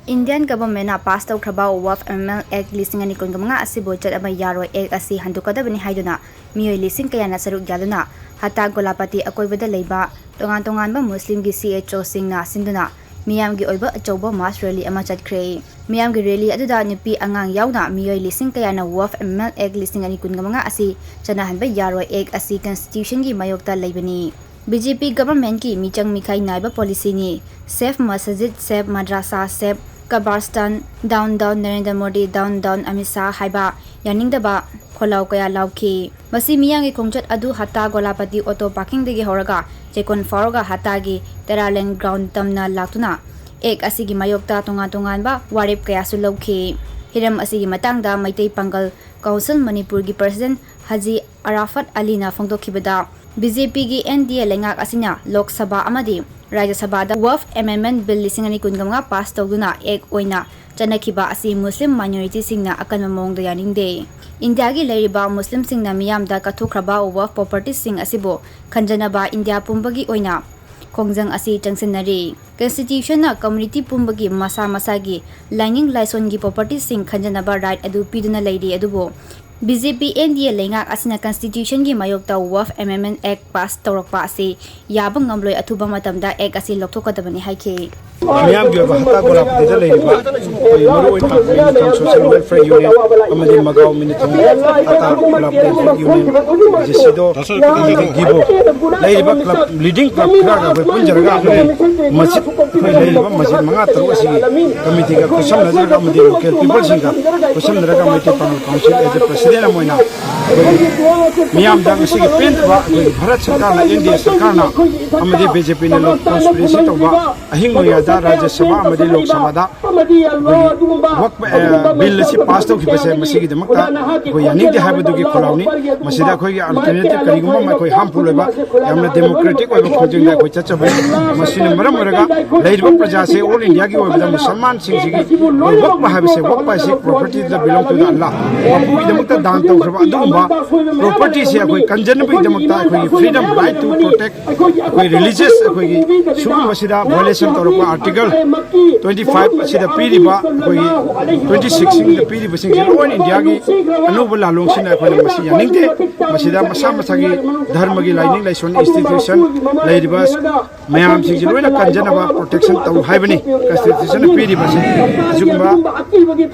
Indian government pass taukraba Waqf ML Act Lising ani kungamanga asibo chat ama yaroi Act asi handukadabani haiduna Meeoi Lising Kayana saruk yaduna Hatta golapati akoibada leiba tongan ba Muslim gi CHO singna sinduna miyam gi oiba achoba mass rally ama Chatkhre miyam gi rally aduda nupi angang yauna Meeoi Lising Kayana Waqf ML Act Lising ani kungamanga asi chanahanba yaroi Act asi constitution gi mayokta leibani BJP government ki michang mikhai naiba policy ni safe masjid safe madrasa safe Kabarstan down Narendra Modi down Amit Shah haiba Yaningdaba kholau kaya lauki masi miyangi khongchat adu Hatta golapati auto parking degi horaga chekon faroga Hatta gi teralen ground tamna laktuna ek asigi mayokta tungan ba warip kaya su lauki hiram asigi matangda Maitei Pangal Council Manipur gi President Haji Arafat Ali na Phongdoktuna BJP gi NDA lengak asina Lok Sabha amadi Rajya Sabha da Waqf Amendment Bill Lising ani kungamanga pass tawduna ek oina chanakhiba asi Muslim minority singna akan mamongda yaningde India gi leiriba Muslim singna miyamda kathokraba Waqf property sing asibo khanjanaba India pumbagi oina khongjang asi changsinari Constitution na community pumbagi masa gi lining laison gi property sing khanjanaba right adu piduna leiri adubo BJP NDA lengak asina Constitution gi mayokta Waqf Amendment Act pass tawrakpa ase yabang ngamloi athuba matamda Act asi lokthokadabani haike Miyam gi Hatta golapati da leiba Meeoi social welfare union amadi magao minithum Hatta golapati union jisido gibo leiba club leading club kra ga punjaraga masjid leiba masjid manga taru asi committee ga kusam nazar amadi local people singa kusam naraga Meeoi Pangal council as a president amoina miyam da asi pen ba Bharat sarkar na India sarkar na amadi BJP ne lok conspiracy to ba ahing ya Rajya Sabha amadi Lok Sabha da Waqf bill si pass to khibase masigi damakta koi yaningde habadu gi kholauni masida khoi gi alternative kariguma ma koi harmful ba yamna democratic oi khojing da koi chacha ba masina maram maraga leiba praja se all India gi oi da musalman sing gi Waqf habise Waqf si property that belong to the Allah Waqf gi damakta dan to khaba adumba property se koi kanjan bi damakta koi freedom right to protect koi religious koi gi sum masida violation to Article 25 sida piriba koi 26 sing the piriba sing all India gi anuba lalong sina koi masi yaningde masida masa gi dharma gi lining laison institution leiba mayam sing loina kanjanaba protection taw haibani constitution piriba sing jumba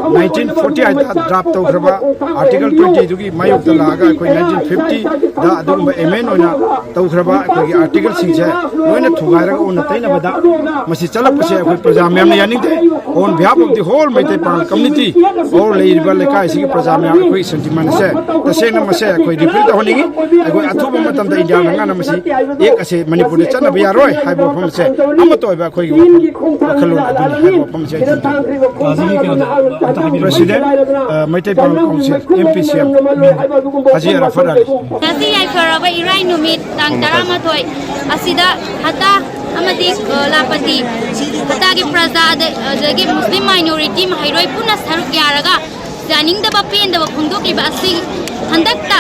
1948 draft taw khaba article 20 dugi mayuk ta laga koi 1950 da adumba amen oina taw khaba koi article sing je loina thugaira on taina bada masi chalap se koi praja myam ne yaningde on behalf of the whole Meeoi Pangal community all leiba lekai sigi praja myam koi sentiment se tasena mase koi repeal ta honingi koi athuba matam da India ngana masi ek ase Manipur de chana biya roi haibo phom se amato ba koi khalon aduni haibo phom se president Meeoi Pangal council MPCM Haji Arafat Ali nasi ai faraba irai numit tang 13 asida Hatta amadi lapati Hatta gi praja de Muslim minority mahairoi puna saruk yaraga Yaningdaba pendaba Phongdoktuna asi handakta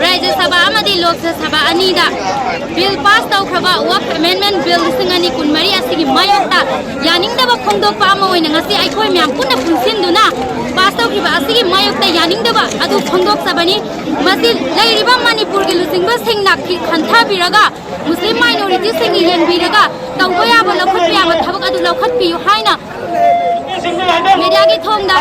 Rajya Sabha amadi Lok Sabha anida bill pass tawkraba Waqf Amendment Bill Lising ani kunmari asigi mayokta Yaningdaba Phongdoktuna ama oina ngasi aikhoi myam puna punsinduna pass tawkriba asigi mayokta Yaningdaba adu Phongdoktuna ni masi leiriba Manipur gi lusingba singna khantha biraga Muslim minority singi yenbiraga tawboya ba lokhat piya ba thabak adu lokhat piyu haina media gi thongda